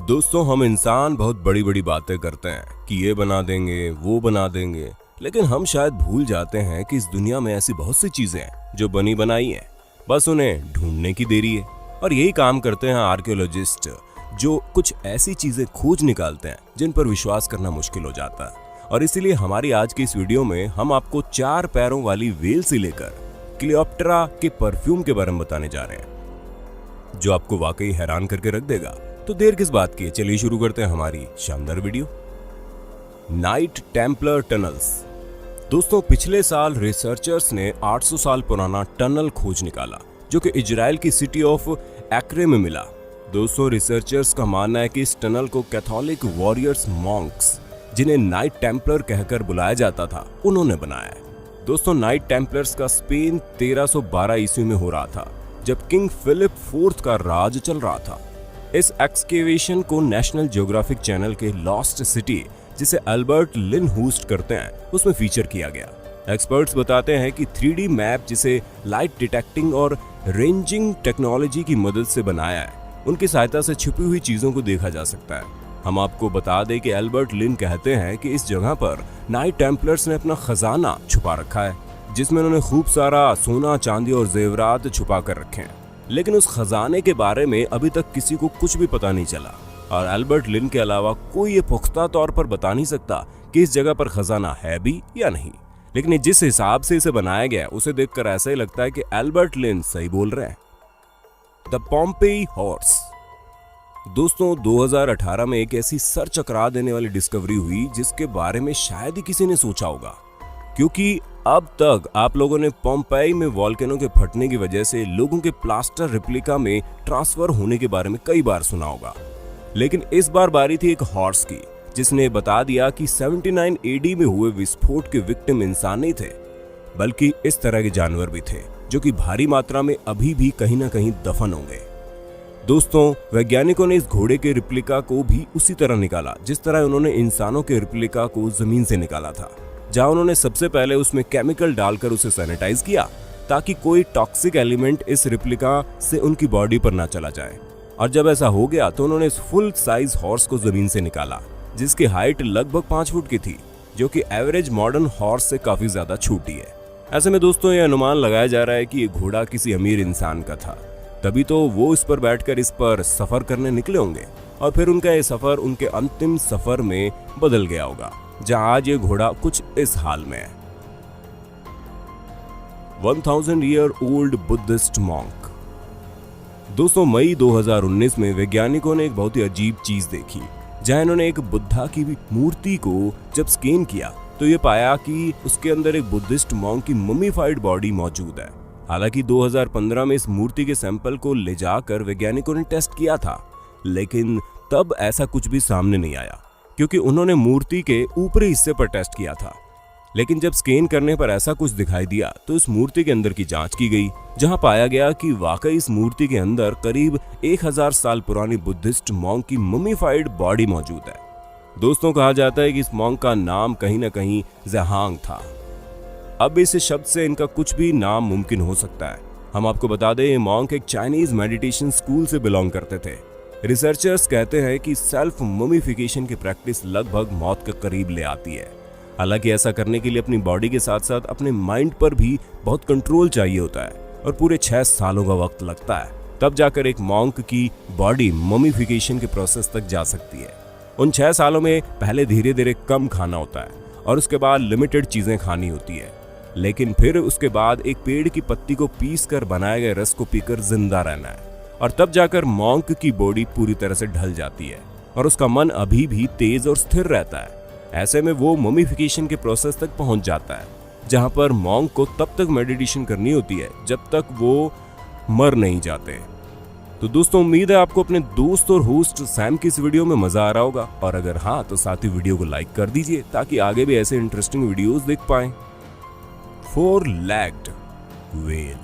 दोस्तों, हम इंसान बहुत बड़ी बड़ी बातें करते हैं कि ये बना देंगे, वो बना देंगे, लेकिन हम शायद भूल जाते हैं कि इस दुनिया में ऐसी बहुत सी चीजें हैं जो बनी बनाई हैं, बस उन्हें ढूंढने की देरी है। और यही काम करते हैं आर्कियोलॉजिस्ट, जो कुछ ऐसी चीजें खोज निकालते हैं जिन पर विश्वास करना मुश्किल हो जाता है। और इसीलिए हमारी आज की इस वीडियो में हम आपको 4 पैरों वाली व्हेल से लेकर क्लियोप्ट्रा के परफ्यूम के बारे में बताने जा रहे हैं, जो आपको वाकई हैरान करके रख देगा। तो देर किस बात की, चलिए शुरू करते हैं हमारी शानदार वीडियो। Night Templar tunnels. दोस्तों, पिछले साल रिसर्चर्स ने 800 साल पुराना टनल खोज निकाला जो कि इजराइल की सिटी ऑफ एक्रे में मिला। दोस्तों, रिसर्चर्स का मानना है कि इस टनल को कैथोलिक वॉरियर्स मॉन्क्स, जिन्हें नाइट टेम्पलर कहकर बुलाया जाता था, उन्होंने बनाया है। दोस्तों, नाइट टेम्पलर्स का स्पेन 1312 ईस्वी में हो रहा था, जब किंग फिलिप IV का राज चल रहा था। इस एक्सकेवेशन को नेशनल ज्योग्राफिक चैनल के लॉस्ट सिटी, जिसे अल्बर्ट लिन होस्ट करते हैं, उसमें फीचर किया गया। एक्सपर्ट्स बताते हैं कि 3D मैप, जिसे लाइट डिटेक्टिंग और रेंजिंग टेक्नोलॉजी की मदद से बनाया है, उनकी सहायता से छुपी हुई चीजों को देखा जा सकता है। हम आपको बता दें कि अल्बर्ट लिन कहते हैं कि इस जगह पर नाइट टेम्पलर्स ने अपना खजाना छुपा रखा है, जिसमें उन्होंने खूब सारा सोना, चांदी और जेवरात छुपा कर रखे हैं। लेकिन उस खजाने के बारे में अभी तक किसी को कुछ भी पता नहीं चला, और अल्बर्ट लिन के अलावा कोई ये पुख्ता तौर पर बता नहीं सकता कि इस जगह पर खजाना है भी या नहीं। लेकिन जिस हिसाब से इसे बनाया गया, उसे देखकर ऐसा ही लगता है कि अल्बर्ट लिन सही बोल रहे हैं। The Pompeii horse. दोस्तों, 2018 में एक ऐसी सर चकरा देने वाली डिस्कवरी हुई जिसके बारे में शायद ही किसी ने सोचा होगा, क्योंकि अब तक आप लोगों ने पोम्पेई में वॉल्केनो के फटने की वजह से लोगों के प्लास्टर रिप्लिका में ट्रांसफर होने के बारे में कई बार सुना होगा। लेकिन इस बार बारी थी एक हॉर्स की, जिसने बता दिया कि 79 AD में हुए विस्फोट के विक्टिम इंसान नहीं थे, बल्कि इस तरह के जानवर भी थे जो कि भारी मात्रा में अभी भी कहीं ना कहीं दफन होंगे। दोस्तों, वैज्ञानिकों ने इस घोड़े के रिप्लिका को भी उसी तरह निकाला जिस तरह उन्होंने इंसानों के रिप्लिका को जमीन से निकाला था, जहां उन्होंने सबसे पहले उसमें केमिकल डालकर उसे सैनिटाइज किया ताकि कोई टॉक्सिक एलिमेंट इस रिप्लिका से उनकी बॉडी पर ना चला जाए। और जब ऐसा हो गया तो उन्होंने इस फुल साइज हॉर्स को जमीन से निकाला, जिसकी हाइट लगभग 5 फुट की थी, जो कि एवरेज मॉडर्न हॉर्स से काफी ज्यादा छोटी है। ऐसे में दोस्तों, यह अनुमान लगाया जा रहा है कि ये घोड़ा किसी अमीर इंसान का था, तभी तो वो इस पर बैठकर इस पर सफर करने निकले होंगे, और फिर उनका ये सफर उनके अंतिम सफर में बदल गया होगा, जहां आज ये घोड़ा कुछ इस हाल में है। 1000 ईयर ओल्ड बुद्धिस्ट मॉन्क। दोस्तों, मई 2019 में वैज्ञानिकों ने एक बहुत ही अजीब चीज देखी, जहां इन्होंने एक बुद्धा की मूर्ति को जब स्कैन किया तो ये पाया कि उसके अंदर एक बुद्धिस्ट मॉन्क की ममीफाइड बॉडी मौजूद है। हालांकि 2015 में इस मूर्ति के सैंपल को ले जाकर वैज्ञानिकों ने टेस्ट किया था, लेकिन तब ऐसा कुछ भी सामने नहीं आया, क्योंकि उन्होंने मूर्ति के ऊपरी हिस्से पर टेस्ट किया था। लेकिन जब स्कैन करने पर ऐसा कुछ दिखाई दिया तो इस मूर्ति के अंदर की जांच की गई, जहां पाया गया कि वाकई इस मूर्ति के अंदर करीब 1000 साल पुरानी बुद्धिस्ट मॉन्क की ममीफाइड बॉडी मौजूद है। दोस्तों, कहा जाता है कि इस मॉन्क का नाम कहीं ना कहीं ज़हांग था। अब इस शब्द से इनका कुछ भी नाम मुमकिन हो सकता है। हम आपको बता दें, ये मॉन्क एक चाइनीज मेडिटेशन स्कूल से बिलोंग करते थे। रिसर्चर्स कहते हैं कि सेल्फ ममीफिकेशन की प्रैक्टिस लगभग मौत के करीब ले आती है। हालांकि ऐसा करने के लिए अपनी बॉडी के साथ साथ अपने माइंड पर भी बहुत कंट्रोल चाहिए होता है, और पूरे 6 सालों का वक्त लगता है, तब जाकर एक मॉन्क की बॉडी ममीफिकेशन के प्रोसेस तक जा सकती है। उन 6 सालों में पहले धीरे धीरे कम खाना होता है, और उसके बाद लिमिटेड चीजें खानी होती है, लेकिन फिर उसके बाद एक पेड़ की पत्ती को पीस कर बनाए गए रस को पीकर जिंदा रहना है, और तब जाकर मॉन्क की बॉडी पूरी तरह से ढल जाती है और उसका मन अभी भी तेज और स्थिर रहता है। ऐसे में वो ममीफिकेशन के प्रोसेस तक पहुंच जाता है, जहां पर मॉन्क को तब तक मेडिटेशन करनी होती है जब तक वो मर नहीं जाते। तो दोस्तों, उम्मीद है आपको अपने दोस्त और होस्ट सैम की इस वीडियो में मजा आ रहा होगा, और अगर हाँ तो साथ ही वीडियो को लाइक कर दीजिए ताकि आगे भी ऐसे इंटरेस्टिंग वीडियोस देख पाएं। 4-legged whale.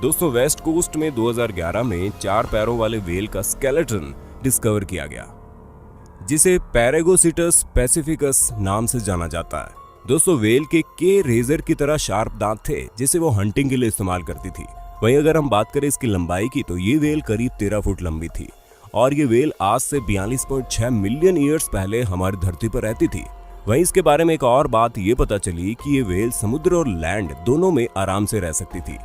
दोस्तों, वेस्ट कोस्ट में 2011 में 4 पैरों वाले व्हेल का स्केलेटन डिस्कवर किया गया, जिसे पैरागोसिटस पैसिफिकस नाम से जाना जाता है। दोस्तों, व्हेल के रेजर की तरह शार्प दांत थे, जिसे वो हंटिंग के लिए इस्तेमाल करती थी। वहीं अगर हम बात करें इसकी लंबाई की, तो ये व्हेल करीब 13 फुट लंबी थी, और ये व्हेल आज से 42.6 मिलियन ईयर्स पहले हमारी धरती पर रहती थी। वहीं इसके बारे में एक और बात ये पता चली कि ये व्हेल समुद्र और लैंड दोनों में आराम से रह सकती थी,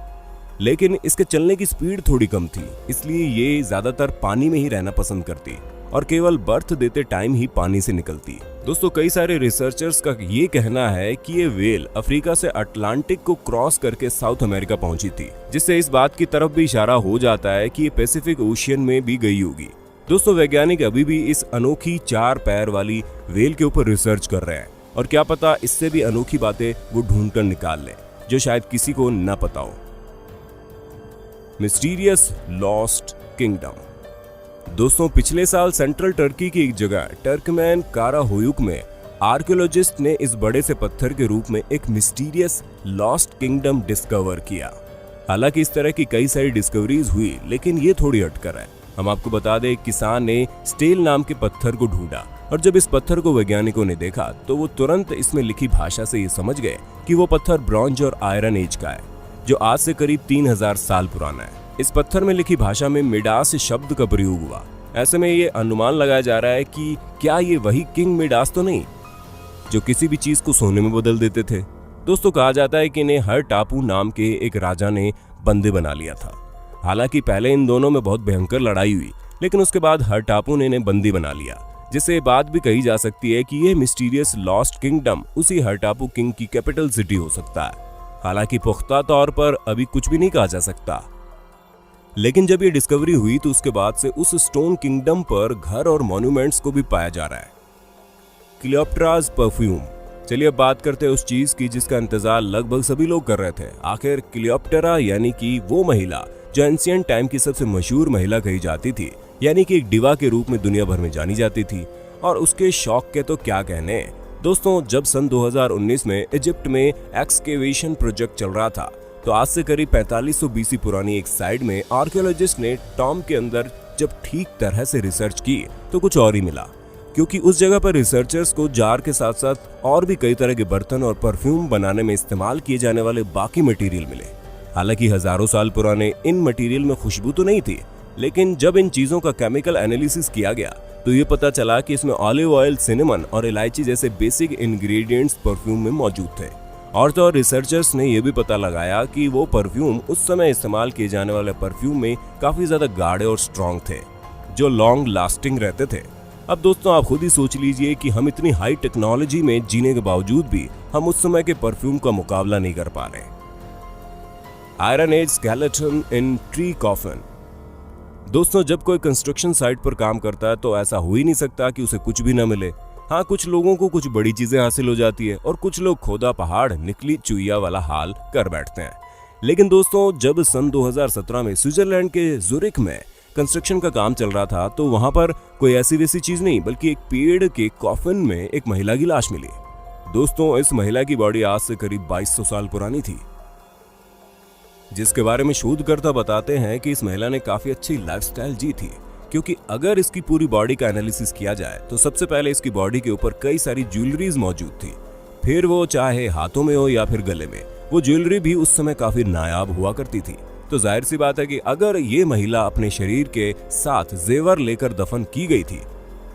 लेकिन इसके चलने की स्पीड थोड़ी कम थी, इसलिए ये ज्यादातर पानी में ही रहना पसंद करती और केवल बर्थ देते टाइम ही पानी से निकलती। दोस्तों कई सारे रिसर्चर्स का ये कहना है कि ये व्हेल अफ्रीका से अटलांटिक को क्रॉस करके साउथ अमेरिका पहुंची थी, जिससे इस बात की तरफ भी इशारा हो जाता है कि ये पैसिफिक ओशियन में भी गई होगी। दोस्तों वैज्ञानिक अभी भी इस अनोखी 4 पैर वाली व्हेल के ऊपर रिसर्च कर रहे हैं और क्या पता इससे भी अनोखी बातें वो ढूंढ कर निकाल लें जो शायद किसी को न पता हो। Mysterious lost kingdom. दोस्तों पिछले साल सेंट्रल टर्की की एक जगह टर्कमैन काराहोयुक में आर्कियोलॉजिस्ट ने इस बड़े से पत्थर के रूप में एक मिस्टीरियस लॉस्ट किंगडम डिस्कवर किया। हालांकि इस तरह की कई सारी डिस्कवरीज हुई, लेकिन ये थोड़ी हटकर है। हम आपको बता दें, एक किसान ने स्टेल नाम के पत्थर को ढूंढा और जब इस पत्थर को वैज्ञानिकों ने देखा तो वो तुरंत इसमें लिखी भाषा से ये समझ गए कि वो पत्थर ब्रॉन्ज और आयरन एज का है, जो आज से करीब 3000 साल पुराना है। इस पत्थर में लिखी भाषा में मिडास शब्द का प्रयोग हुआ। ऐसे में ये अनुमान लगाया जा रहा है कि क्या ये वही किंग मिडास तो नहीं जो किसी भी चीज को सोने में बदल देते थे। दोस्तों कहा जाता है कि इन्हें हर टापू नाम के एक राजा ने बंदी बना लिया था। हालांकि पहले इन दोनों में बहुत भयंकर लड़ाई हुई, लेकिन उसके बाद हर टापू ने इन्हें बंदी बना लिया, जिससे ये बात भी कही जा सकती है कि ये मिस्टीरियस लॉस्ट किंगडम उसी हर टापू किंग की कैपिटल सिटी हो सकता है। हालांकि पुख्ता तौर पर अभी कुछ भी नहीं कहा जा सकता, लेकिन जब ये डिस्कवरी हुई तो उसके बाद से उस स्टोन किंगडम पर घर और मॉन्यूमेंट्स को भी पाया जा रहा है। क्लियोप्ट्राज परफ्यूम। चलिए अब बात करते हैं उस चीज की जिसका इंतजार लगभग सभी लोग कर रहे थे। आखिर क्लियोप्ट्रा यानी कि वो महिला जो एंशिएंट टाइम की सबसे मशहूर महिला कही जाती थी, यानी कि एक डिवा के रूप में दुनिया भर में जानी जाती थी, और उसके शौक के तो क्या कहने। दोस्तों जब सन 2019 में इजिप्ट में एक्सकेवेशन प्रोजेक्ट चल रहा था तो आज से करीब 4500 बीसी पुरानी एक साइड में आर्कियोलॉजिस्ट ने टॉम के अंदर जब ठीक तरह से रिसर्च की तो कुछ और ही मिला, क्योंकि उस जगह पर रिसर्चर्स को जार के साथ साथ और भी कई तरह के बर्तन और परफ्यूम बनाने में इस्तेमाल किए जाने वाले बाकी मटेरियल मिले। हालांकि हजारों साल पुराने इन मटेरियल में खुशबू तो नहीं थी, लेकिन जब इन चीजों का केमिकल एनालिसिस किया गया तो ये पता चला कि इसमें ऑलिव ऑयल, सिनेमन और इलायची जैसे बेसिक इंग्रेडिएंट्स परफ्यूम में मौजूद थे। और तो और रिसर्चर्स ने यह भी पता लगाया कि वो परफ्यूम उस समय इस्तेमाल किए जाने वाले परफ्यूम में काफी ज्यादा गाढ़े और स्ट्रॉन्ग थे, जो लॉन्ग लास्टिंग रहते थे। अब दोस्तों आप खुद ही सोच लीजिए कि हम इतनी हाई टेक्नोलॉजी में जीने के बावजूद भी हम उस समय के परफ्यूम का मुकाबला नहीं कर पा रहे। Iron age skeleton in tree coffin. दोस्तों जब कोई कंस्ट्रक्शन साइट पर काम करता है तो ऐसा हो ही नहीं सकता कि उसे कुछ भी न मिले। हाँ, कुछ लोगों को कुछ बड़ी चीजें हासिल हो जाती है और कुछ लोग खोदा पहाड़ निकली चुईया वाला हाल कर बैठते हैं। लेकिन दोस्तों जब सन 2017 में स्विट्जरलैंड के ज़ुरिख में कंस्ट्रक्शन का काम चल रहा था तो वहां पर कोई ऐसी वैसी चीज नहीं बल्कि एक पेड़ के कॉफिन में एक महिला की लाश मिली। दोस्तों इस महिला की बॉडी आज से करीब 2200 साल पुरानी थी, जिसके बारे में शोधकर्ता बताते हैं कि इस महिला ने काफी अच्छी लाइफस्टाइल जी थी, क्योंकि अगर इसकी पूरी बॉडी का एनालिसिस किया जाए तो सबसे पहले इसकी बॉडी के ऊपर कई सारी ज्वेलरीज मौजूद थी, फिर वो चाहे हाथों में हो या फिर गले में, वो ज्वेलरी भी उस समय काफी नायाब हुआ करती थी। तो जाहिर सी बात है कि अगर ये महिला अपने शरीर के साथ जेवर लेकर दफन की गई थी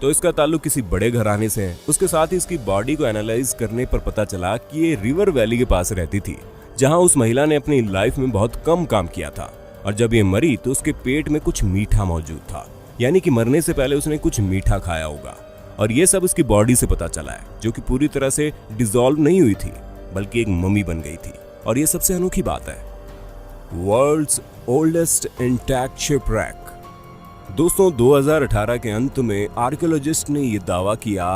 तो इसका ताल्लुक किसी बड़े घराने से है। उसके साथ ही इसकी बॉडी को एनालाइज करने पर पता चला कि ये रिवर वैली के पास रहती थी, जहां उस महिला ने अपनी लाइफ में बहुत कम काम किया था, और जब ये मरी तो उसके पेट में कुछ मीठा मौजूद था, यानी कि मरने से पहले उसने कुछ मीठा खाया होगा। और ये सब उसकी बॉडी से पता चला है, जो कि पूरी तरह से डिसॉल्व नहीं हुई थी बल्कि एक मम्मी बन गई थी। और ये सबसे अनोखी बात है। World's oldest intact shipwreck. दोस्तों 2018 के अंत में आर्कियोलॉजिस्ट ने यह दावा किया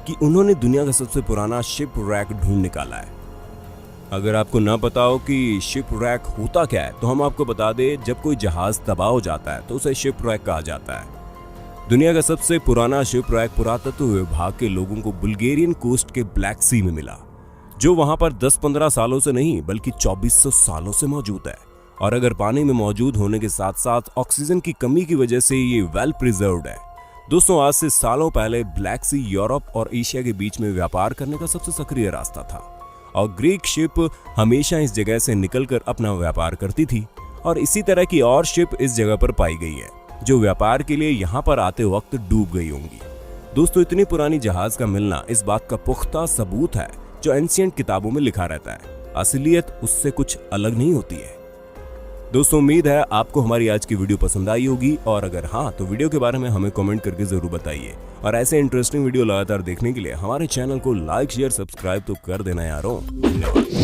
कि उन्होंने दुनिया का सबसे पुराना शिपरैक ढूंढ निकाला है। अगर आपको ना पता हो कि शिपरैक होता क्या है तो हम आपको बता दें, जब कोई जहाज तबाह हो जाता है तो उसे शिपरैक कहा जाता है। दुनिया का सबसे पुराना शिपरैक पुरातत्व विभाग के लोगों को बुल्गारियन कोस्ट के ब्लैक सी में मिला, जो वहां पर 10-15 सालों से नहीं बल्कि 2400 सालों से मौजूद है। और अगर पानी में मौजूद होने के साथ साथ ऑक्सीजन की कमी की वजह से ये वेल प्रिजर्व्ड है। दोस्तों आज से सालों पहले ब्लैक सी यूरोप और एशिया के बीच में व्यापार करने का सबसे सक्रिय रास्ता था, और ग्रीक शिप हमेशा इस जगह से निकलकर अपना व्यापार करती थी, और इसी तरह की और शिप इस जगह पर पाई गई है। जो व्यापार के लिए यहाँ पर आते वक्त डूब गई होंगी। दोस्तों, इतनी पुरानी जहाज का मिलना इस बात का पुख्ता सबूत है जो एंशिएंट किताबों में लिखा रहता है। असलियत उससे कुछ अलग नहीं होती है। दोस्तों, उम्मीद है आपको हमारी आज की वीडियो पसंद आई होगी, और अगर हाँ तो वीडियो के बारे में हमें कमेंट करके जरूर बताइए। और ऐसे इंटरेस्टिंग वीडियो लगातार देखने के लिए हमारे चैनल को लाइक शेयर सब्सक्राइब तो कर देना यारों। धन्यवाद।